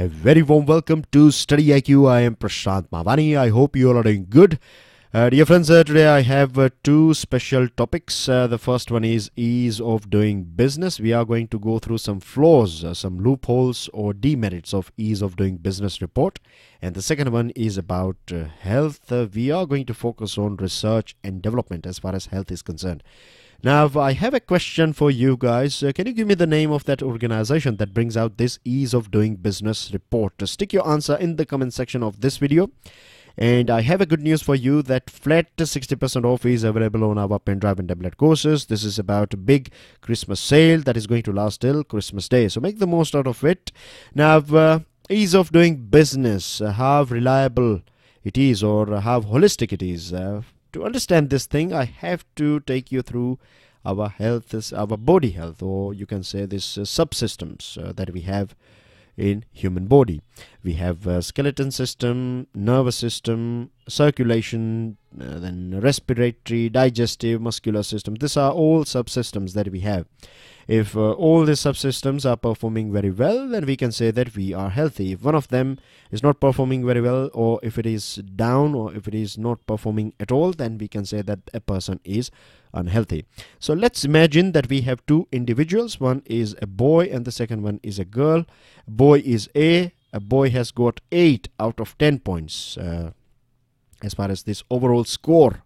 A very warm welcome to StudyIQ. I am Prashant Mavani. I hope you all are doing good. Dear friends, today I have two special topics. The first one is ease of doing business. We are going to go through some flaws, some loopholes or demerits of ease of doing business report. And the second one is about health. We are going to focus on research and development as far as health is concerned. Now, I have a question for you guys. Can you give me the name of that organization that brings out this ease of doing business report? Stick your answer in the comment section of this video. And I have a good news for you that flat 60% off is available on our pen drive and tablet courses. This is about a big Christmas sale that is going to last till Christmas Day. So make the most out of it. Now, ease of doing business, how reliable it is or how holistic it is. To understand this thing, I have to take you through our health, our body health, or you can say this subsystems that we have in human body. We have skeleton system, nervous system, circulation, then respiratory, digestive, muscular system. These are all subsystems that we have. If all the subsystems are performing very well, then we can say that we are healthy. If one of them is not performing very well, or if it is down, or if it is not performing at all, then we can say that a person is unhealthy. So let's imagine that we have two individuals. One is a boy and the second one is a girl. Boy is A. A boy has got 8 out of 10 points as far as this overall score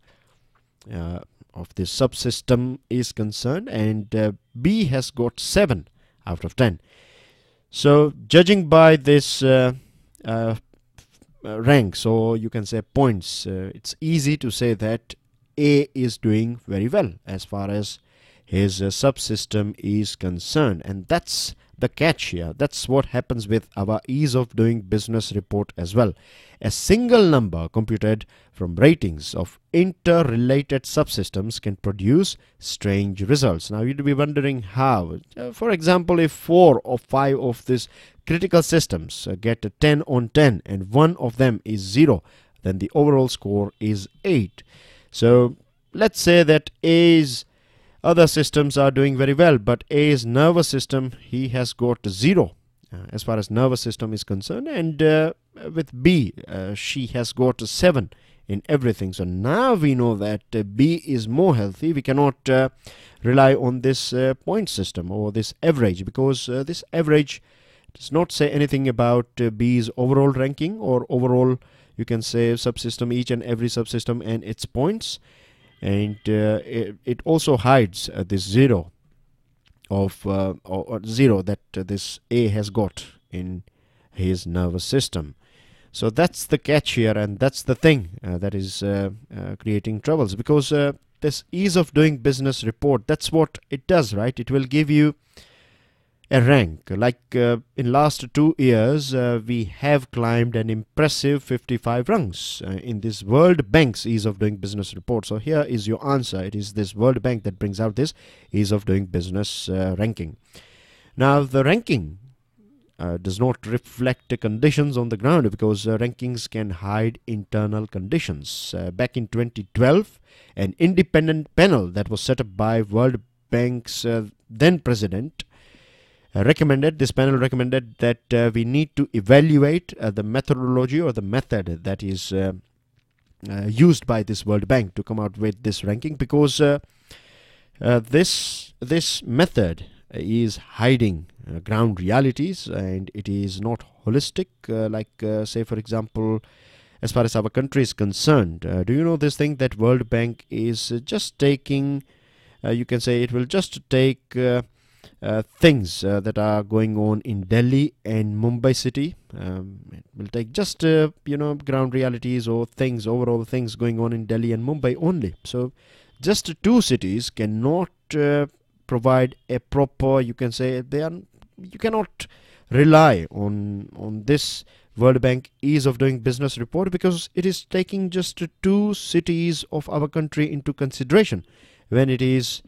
of this subsystem is concerned, and B has got 7 out of 10. So judging by this ranks, or you can say points, it's easy to say that A is doing very well as far as his subsystem is concerned, and that's the catch here. That's what happens with our ease of doing business report as well. A single number computed from ratings of interrelated subsystems can produce strange results. Now you'd be wondering how. For example, if 4 or 5 of these critical systems get a 10 on 10 and one of them is 0, then the overall score is 8. So let's say that A's other systems are doing very well, but A's nervous system, he has got 0 as far as nervous system is concerned, and with B, she has got 7 in everything. So now we know that B is more healthy. We cannot rely on this point system or this average, because this average does not say anything about B's overall ranking or overall, you can say, subsystem, each and every subsystem and its points. And it also hides this 0 of or 0 that this A has got in his nervous system. So that's the catch here, and that's the thing that is creating troubles, because this ease of doing business report, that's what it does, right? It will give you a rank. Like in last 2 years, we have climbed an impressive 55 rungs in this World Bank's ease of doing business report. So here is your answer. It is this World Bank that brings out this ease of doing business ranking. Now the ranking does not reflect the conditions on the ground, because rankings can hide internal conditions. Back in 2012, an independent panel that was set up by World Bank's then president this panel recommended that we need to evaluate the methodology or the method that is used by this World Bank to come out with this ranking, because this method is hiding ground realities, and it is not holistic, say for example, as far as our country is concerned. Do you know this thing that World Bank is just taking, you can say it will just take things that are going on in Delhi and Mumbai city. It will take just ground realities or things, overall things going on in Delhi and Mumbai only. So just 2 cities cannot provide a proper, you can say, you cannot rely on this World Bank ease of doing business report, because it is taking just 2 cities of our country into consideration when it is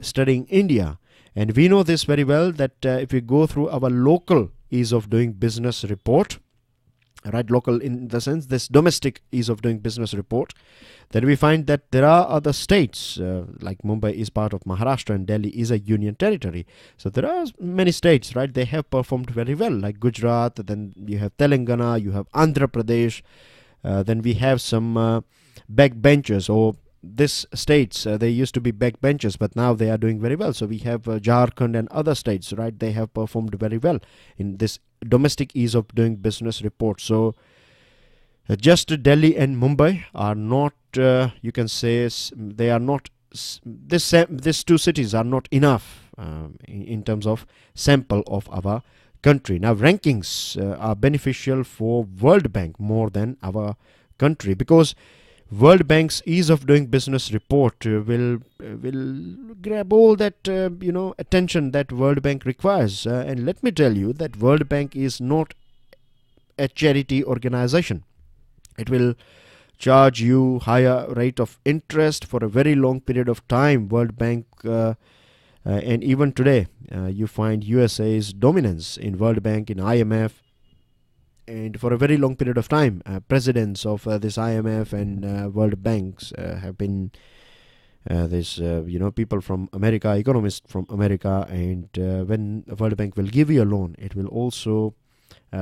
studying India. And we know this very well, that if we go through our local ease of doing business report, right? Local in the sense this domestic ease of doing business report, then we find that there are other states like Mumbai is part of Maharashtra and Delhi is a union territory. So there are many states, right? They have performed very well, like Gujarat, then you have Telangana, you have Andhra Pradesh, then we have some backbenchers, or this states they used to be backbenchers, but now they are doing very well. So we have Jharkhand and other states, right? They have performed very well in this domestic ease of doing business report. So just Delhi and Mumbai are not, you can say, they are not, these two cities are not enough in terms of sample of our country. Now rankings are beneficial for World Bank more than our country, because World Bank's ease of doing business report will grab all that attention that World Bank requires. And let me tell you that World Bank is not a charity organization. It will charge you higher rate of interest for a very long period of time. World Bank and even today you find USA's dominance in World Bank, in IMF, and for a very long period of time presidents of this IMF and World Banks have been people from America, economists from America, and when World Bank will give you a loan, it will also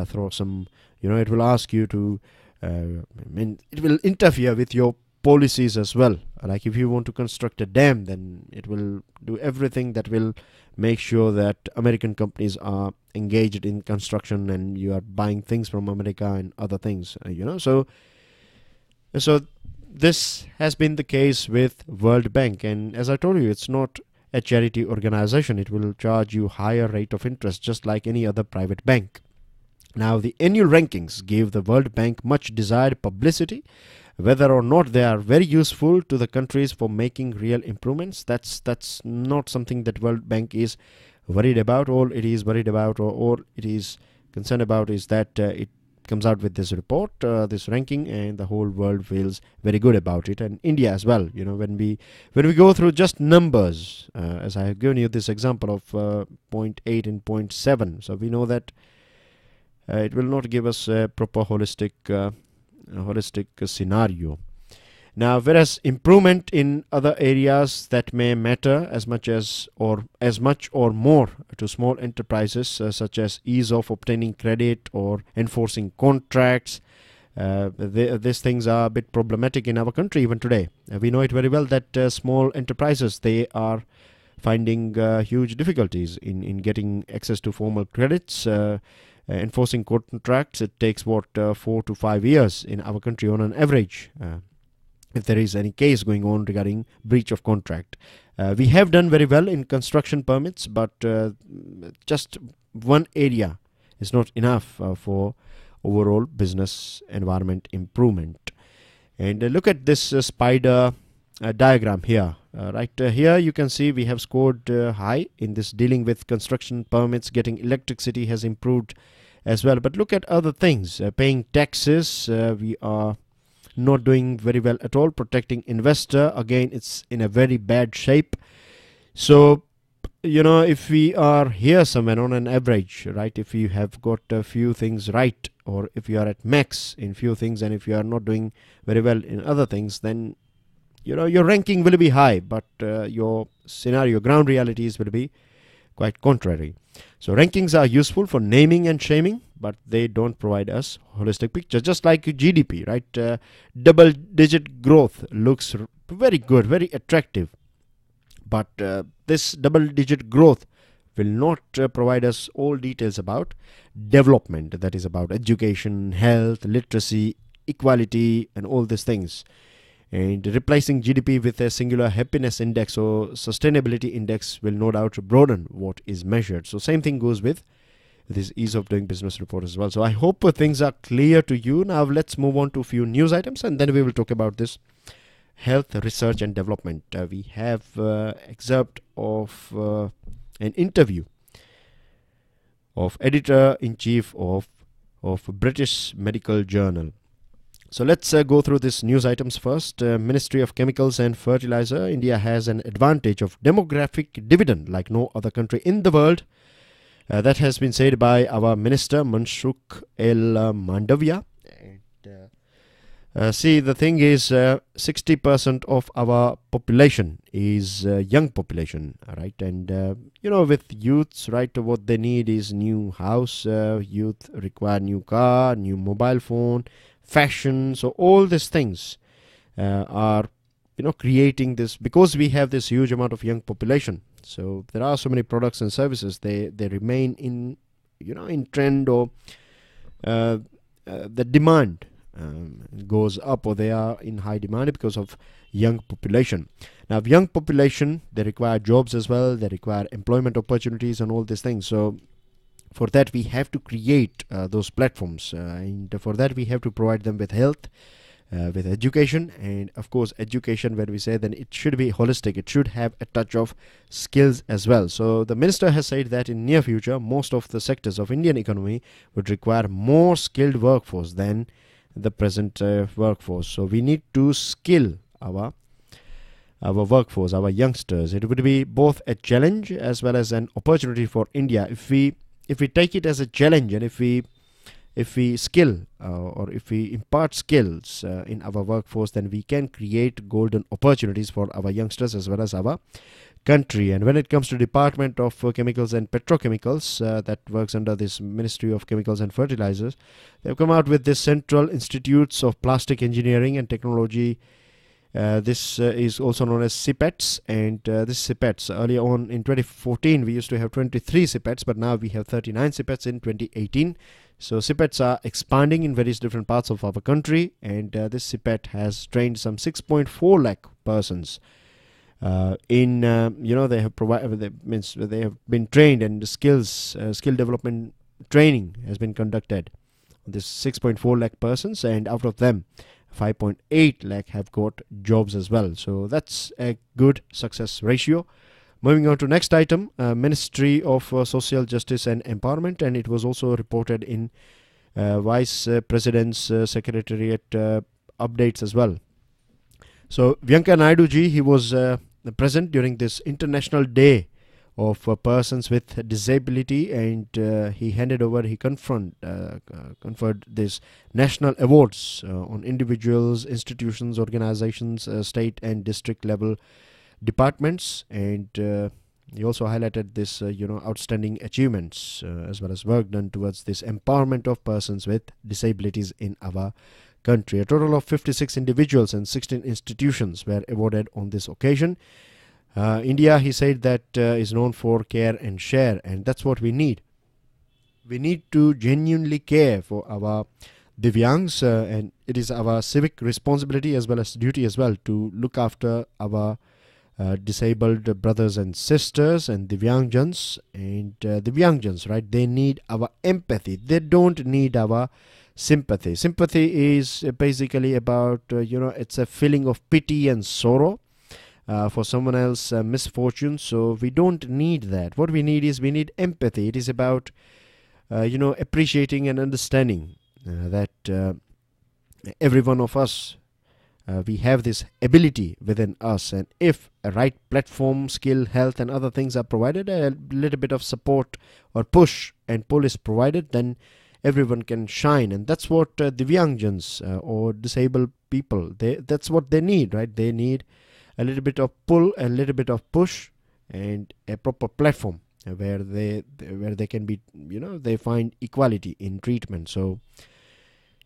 throw some, it will ask you to it will interfere with your policies as well. Like if you want to construct a dam, then it will do everything that will make sure that American companies are engaged in construction and you are buying things from America and other things, so this has been the case with World Bank. And as I told you, it's not a charity organization. It will charge you higher rate of interest just like any other private bank. Now the annual rankings give the World Bank much desired publicity. Whether or not they are very useful to the countries for making real improvements, that's not something that World Bank is worried about. All it is worried about, or it is concerned about, is that it comes out with this report, this ranking, and the whole world feels very good about it, and India as well. When we go through just numbers, as I have given you this example of 0.8 and 0.7, so we know that it will not give us a proper holistic scenario. Now, whereas improvement in other areas that may matter as much or more to small enterprises, such as ease of obtaining credit or enforcing contracts, these things are a bit problematic in our country even today. We know it very well that small enterprises, they are finding huge difficulties in getting access to formal credits. Enforcing contracts, it takes 4 to 5 years in our country on an average, if there is any case going on regarding breach of contract. We have done very well in construction permits, but just one area is not enough for overall business environment improvement. And look at this spider diagram here. Here you can see we have scored high in this dealing with construction permits. Getting electricity has improved as well, but look at other things. Paying taxes, we are not doing very well at all. Protecting investor, again it's in a very bad shape. So if we are here somewhere on an average, right, if you have got a few things right, or if you are at max in few things, and if you are not doing very well in other things, then your ranking will be high, but your scenario, ground realities will be quite contrary. So rankings are useful for naming and shaming, but they don't provide us holistic picture. Just like GDP, right? Double-digit growth looks very good, very attractive, but this double-digit growth will not provide us all details about development, that is about education, health, literacy, equality, and all these things. And replacing GDP with a singular happiness index or sustainability index will no doubt broaden what is measured. So same thing goes with this ease of doing business report as well. So I hope things are clear to you. Now let's move on to a few news items, and then we will talk about this health, research and development. We have excerpt of an interview of editor-in-chief of British Medical Journal. So let's go through these news items first. Ministry of Chemicals and Fertilizer. India has an advantage of demographic dividend like no other country in the world. That has been said by our Minister Mansukh El Mandavia See, the thing is, 60% of our population is young population, right? And with youths, right, what they need is new house. Youth require new car, new mobile phone, fashion. So all these things are creating this, because we have this huge amount of young population. So there are so many products and services. They remain in in trend, or the demand goes up, or they are in high demand because of young population. Now, young population, they require jobs as well. They require employment opportunities and all these things. So for that, we have to create those platforms, and for that we have to provide them with health, with education. And of course, education, when we say, then it should be holistic. It should have a touch of skills as well. So the minister has said that in near future, most of the sectors of Indian economy would require more skilled workforce than the present workforce. So we need to skill our workforce, our youngsters. It would be both a challenge as well as an opportunity for India. If we take it as a challenge, and if we skill or if we impart skills in our workforce, then we can create golden opportunities for our youngsters as well as our country. And when it comes to Department of Chemicals and Petrochemicals, that works under this Ministry of Chemicals and Fertilizers, they've come out with this Central Institutes of Plastic Engineering and Technology. This is also known as CPETs, and this CPETs, earlier on in 2014 we used to have 23 CPETs, but now we have 39 CPETs in 2018. So CPETs are expanding in various different parts of our country, and this CPET has trained some 6.4 lakh persons. They have provided, means they have been trained, and the skill development training has been conducted on this 6.4 lakh persons, and out of them 5.8 lakh have got jobs as well. So that's a good success ratio. Moving on to next item, Ministry of Social Justice and Empowerment, and it was also reported in Vice President's Secretariat updates as well. So Venkaiah Naidu ji, he was present during this International Day of persons with disability, and he conferred these national awards on individuals, institutions, organizations, state and district level departments, and he also highlighted this outstanding achievements as well as work done towards this empowerment of persons with disabilities in our country. A total of 56 individuals and 16 institutions were awarded on this occasion. India, he said, that is known for care and share, and that's what we need. We need to genuinely care for our Divyangs, and it is our civic responsibility as well as duty as well to look after our disabled brothers and sisters and Divyangjans. And Divyangjans, right, they need our empathy. They don't need our sympathy. Sympathy is basically about, it's a feeling of pity and sorrow for someone else's misfortune. So we don't need that. What we need is, we need empathy. It is about, appreciating and understanding that every one of us, we have this ability within us, and if a right platform, skill, health and other things are provided, a little bit of support or push and pull is provided, then everyone can shine. And that's what Divyangjans or disabled people, that's what they need, right? They need a little bit of pull, a little bit of push, and a proper platform where they can be, they find equality in treatment. So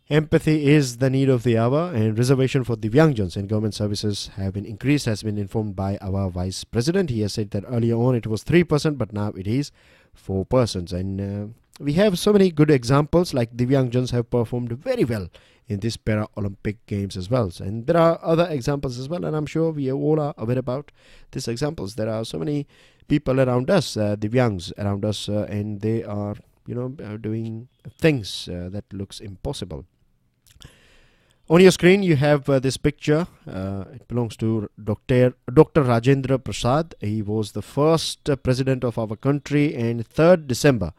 empathy is the need of the hour, and reservation for Divyangjans in government services have been increased, has been informed by our Vice President. He has said that earlier on it was 3%, but now it is 4%. And we have so many good examples, like Divyangjans have performed very well in this Para-Olympic Games as well. And there are other examples as well, and I'm sure we all are aware about these examples. There are so many people around us, Divyangs around us, and they are, doing things that looks impossible. On your screen, you have this picture. It belongs to Dr. Rajendra Prasad. He was the first president of our country, and 3rd December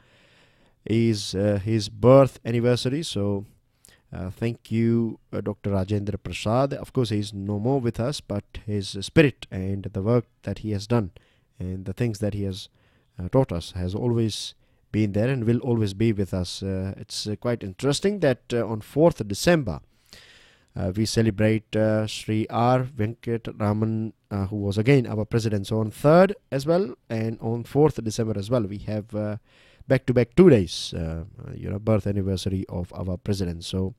is his birth anniversary. So thank you, Dr. Rajendra Prasad. Of course, he is no more with us, but his spirit and the work that he has done and the things that he has taught us has always been there and will always be with us. It's quite interesting that on 4th December, we celebrate Sri R. Venkataraman, who was again our president. So on 3rd as well, and on 4th December as well, we have back-to-back 2 days, birth anniversary of our president. So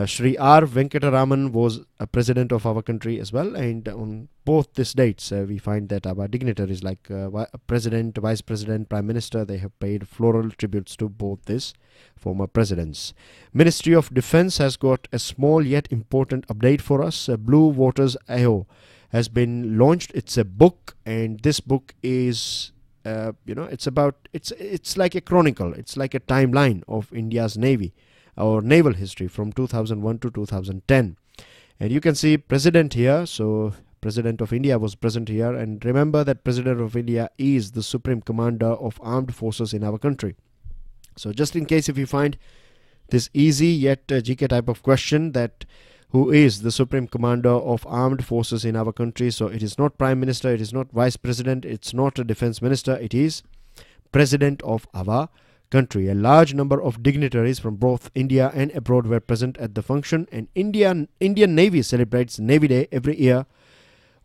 Sri R. Venkataraman was a president of our country as well, and on both these dates we find that our dignitaries like president, vice president, prime minister, they have paid floral tributes to both these former presidents. Ministry of Defense has got a small yet important update for us. Blue Waters AO has been launched. It's a book, and this book is it's like a chronicle, it's like a timeline of India's navy or naval history from 2001 to 2010. And you can see president here. So president of India was present here, and remember that president of India is the supreme commander of armed forces in our country. So just in case if you find this easy yet GK type of question, that who is the supreme commander of armed forces in our country, so it is not prime minister, it is not vice president, it's not a defense minister, it is president of our country. A large number of dignitaries from both India and abroad were present at the function, and Indian Navy celebrates Navy Day every year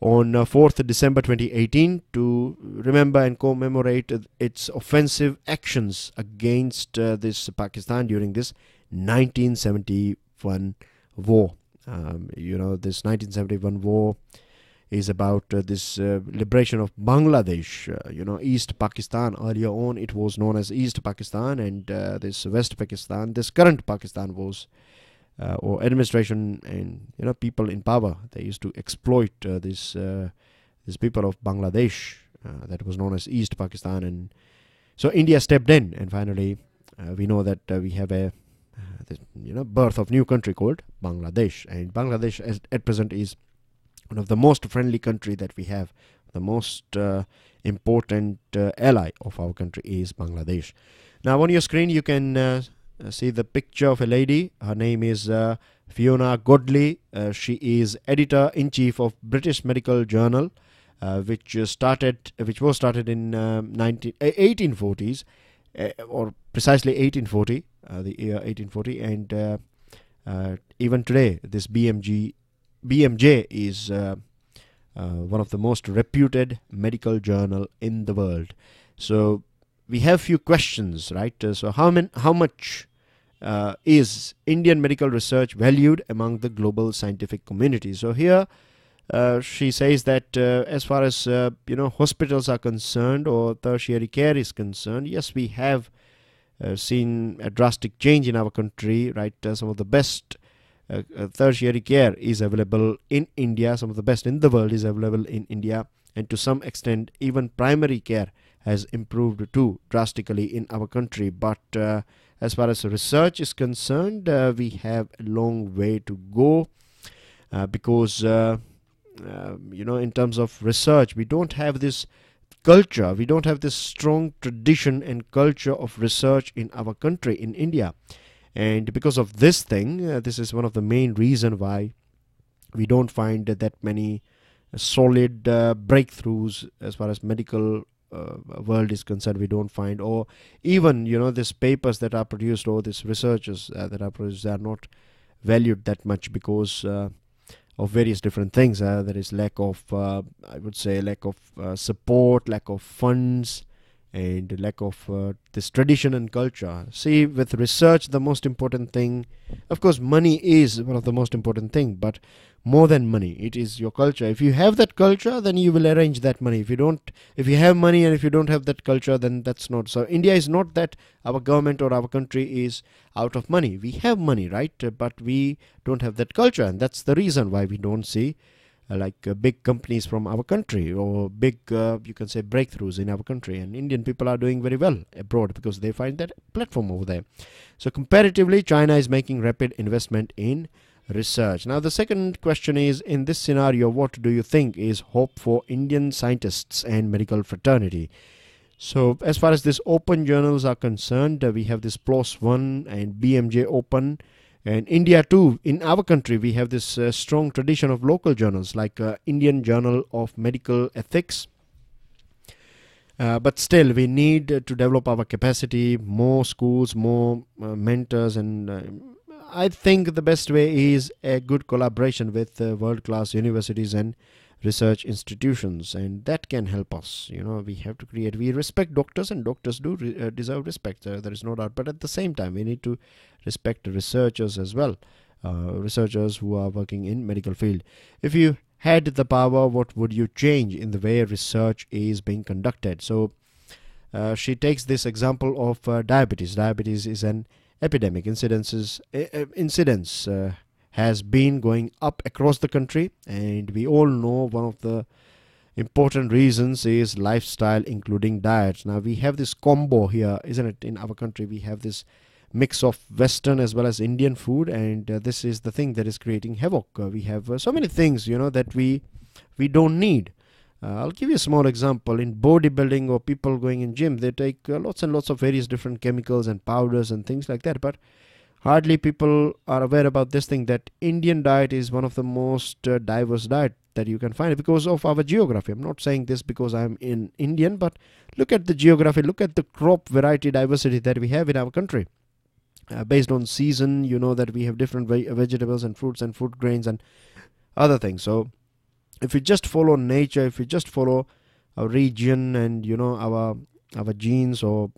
on 4th December 2018 to remember and commemorate its offensive actions against this Pakistan during this 1971 war. This 1971 war is about this liberation of Bangladesh, East Pakistan. Earlier on it was known as East Pakistan, and this West Pakistan, this current Pakistan was or administration and people in power, they used to exploit this people of Bangladesh, that was known as East Pakistan. And so India stepped in, and finally we know that we have a birth of new country called Bangladesh. And Bangladesh at present is one of the most friendly country that we have. The most important ally of our country is Bangladesh. Now on your screen you can see the picture of a lady. Her name is Fiona Godley. She is editor-in-chief of British Medical Journal, which was started in 1840s, or precisely 1840, the year 1840, and even today this BMJ is one of the most reputed medical journal in the world. So we have few questions, right? So how much is Indian medical research valued among the global scientific community? So here she says that as far as hospitals are concerned or tertiary care is concerned, yes, we have seen a drastic change in our country, right? Some of the best tertiary care is available in India. Some of the best in the world is available in India, and to some extent even primary care has improved too drastically in our country. But as far as research is concerned, we have a long way to go, because in terms of research, we don't have this culture, we don't have this strong tradition and culture of research in our country, in India. And because of this thing, this is one of the main reason why we don't find that many solid breakthroughs as far as medical world is concerned. We don't find, or even these papers that are produced, or these researchers that are produced, they are not valued that much because of various different things. There is lack of I would say lack of support, lack of funds, and lack of this tradition and culture. See, with research, the most important thing, of course, money is one of the most important thing, but more than money, it is your culture. If you have that culture, then you will arrange that money. If you have money and if you don't have that culture, then that's not. So India is not that our government or our country is out of money. We have money, right? But we don't have that culture, and that's the reason why we don't see big companies from our country, or big you can say breakthroughs in our country. And Indian people are doing very well abroad because they find that platform over there. So comparatively, China is making rapid investment in research. Now the second question is, in this scenario, what do you think is hope for Indian scientists and medical fraternity? So as far as these open journals are concerned, we have this PLOS One and BMJ Open. And India too, in our country, we have this strong tradition of local journals like Indian Journal of Medical Ethics, But still, we need to develop our capacity, more schools, more mentors, and I think the best way is a good collaboration with world-class universities and research institutions, and that can help us. We have to create. We respect doctors, and doctors do deserve respect. There is no doubt. But at the same time, we need to respect researchers as well. Researchers who are working in medical field. If you had the power, what would you change in the way research is being conducted? So she takes this example of diabetes. Diabetes is an epidemic. Incidence has been going up across the country, and we all know one of the important reasons is lifestyle, including diet. Now we have this combo here, isn't it? In our country, we have this mix of Western as well as Indian food, and this is the thing that is creating havoc. We have so many things, that we don't need. I'll give you a small example. In bodybuilding or people going in gym, they take lots and lots of various different chemicals and powders and things like that, but hardly people are aware about this thing, that Indian diet is one of the most diverse diet that you can find because of our geography. I'm not saying this because I'm in Indian, but look at the geography, look at the crop variety diversity that we have in our country. Based on season, that we have different vegetables and fruits and food grains and other things. So if we just follow nature, if we just follow our region and our genes, or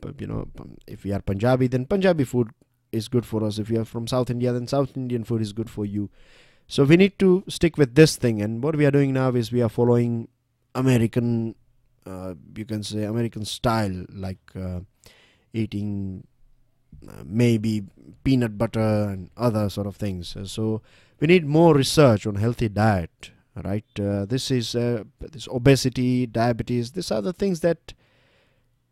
if we are Punjabi, then Punjabi food is good for us. If you are from South India, then South Indian food is good for you. So we need to stick with this thing, and what we are doing now is we are following American, you can say American style, like eating maybe peanut butter and other sort of things. So we need more research on healthy diet, right? This obesity, diabetes, these are the things that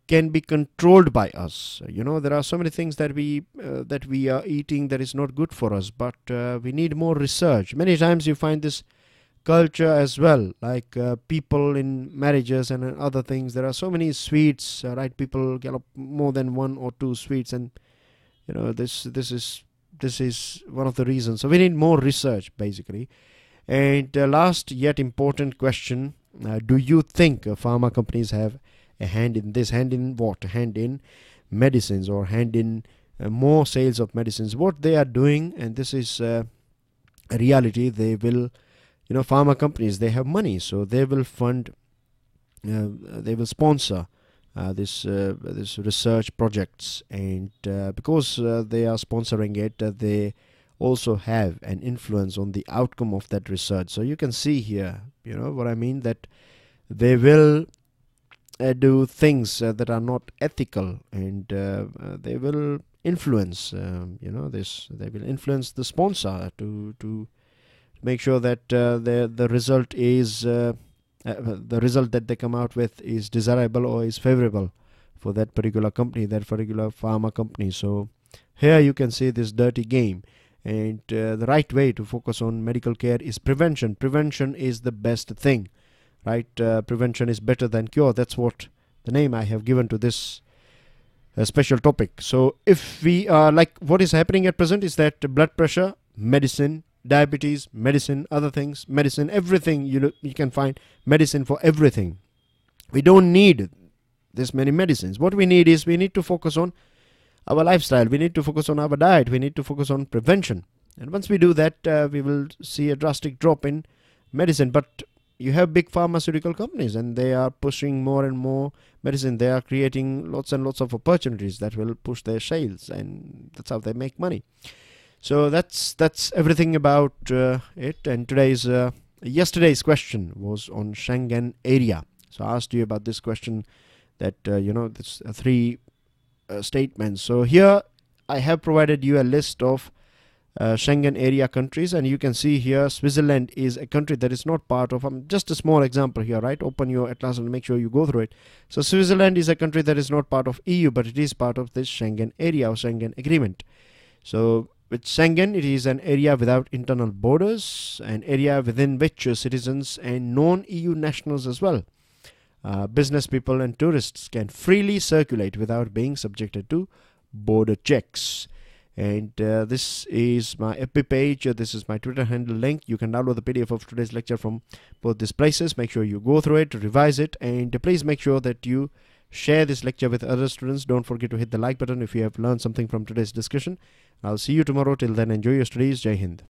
can be controlled by us. There are so many things that we are eating that is not good for us, but we need more research. Many times you find this culture as well, like people in marriages and other things, there are so many sweets, right? People get up more than 1 or 2 sweets, and this is one of the reasons. So we need more research, basically. And last yet important question, do you think pharma companies have a hand in this? Hand in what? Hand in medicines, or hand in more sales of medicines? What they are doing, and this is a reality, they will, pharma companies, they have money, so they will fund, they will sponsor this research projects, and because they are sponsoring it, they also have an influence on the outcome of that research. So you can see here, what I mean, that they will do things that are not ethical, and they will influence they will influence the sponsor to make sure that the result is the result that they come out with is desirable or is favorable for that particular company, that particular pharma company. So here you can see this dirty game, and the right way to focus on medical care is prevention. Prevention is the best thing, right? Prevention is better than cure. That's what the name I have given to this special topic. So if we are like, what is happening at present is that blood pressure, medicine, diabetes, medicine, other things, medicine, everything, you can find medicine for everything. We don't need this many medicines. What we need is, we need to focus on our lifestyle, we need to focus on our diet, we need to focus on prevention. And once we do that, we will see a drastic drop in medicine. But you have big pharmaceutical companies, and they are pushing more and more medicine. They are creating lots and lots of opportunities that will push their sales, and that's how they make money. So that's everything about it. And yesterday's question was on Schengen area. So I asked you about this question, that this 3 statements. So here I have provided you a list of Schengen area countries, and you can see here Switzerland is a country that is not part of, just a small example here, right? Open your atlas and make sure you go through it. So Switzerland is a country that is not part of EU, but it is part of this Schengen area or Schengen agreement. So with Schengen, it is an area without internal borders, an area within which citizens and non-EU nationals as well, business people and tourists, can freely circulate without being subjected to border checks. And this is my FB page, this is my Twitter handle link. You can download the PDF of today's lecture from both these places. Make sure you go through it, revise it, and please make sure that you Share this lecture with other students. Don't forget to hit the like button if you have learned something from today's discussion. I'll see you tomorrow. Till then, enjoy your studies. Jai Hind.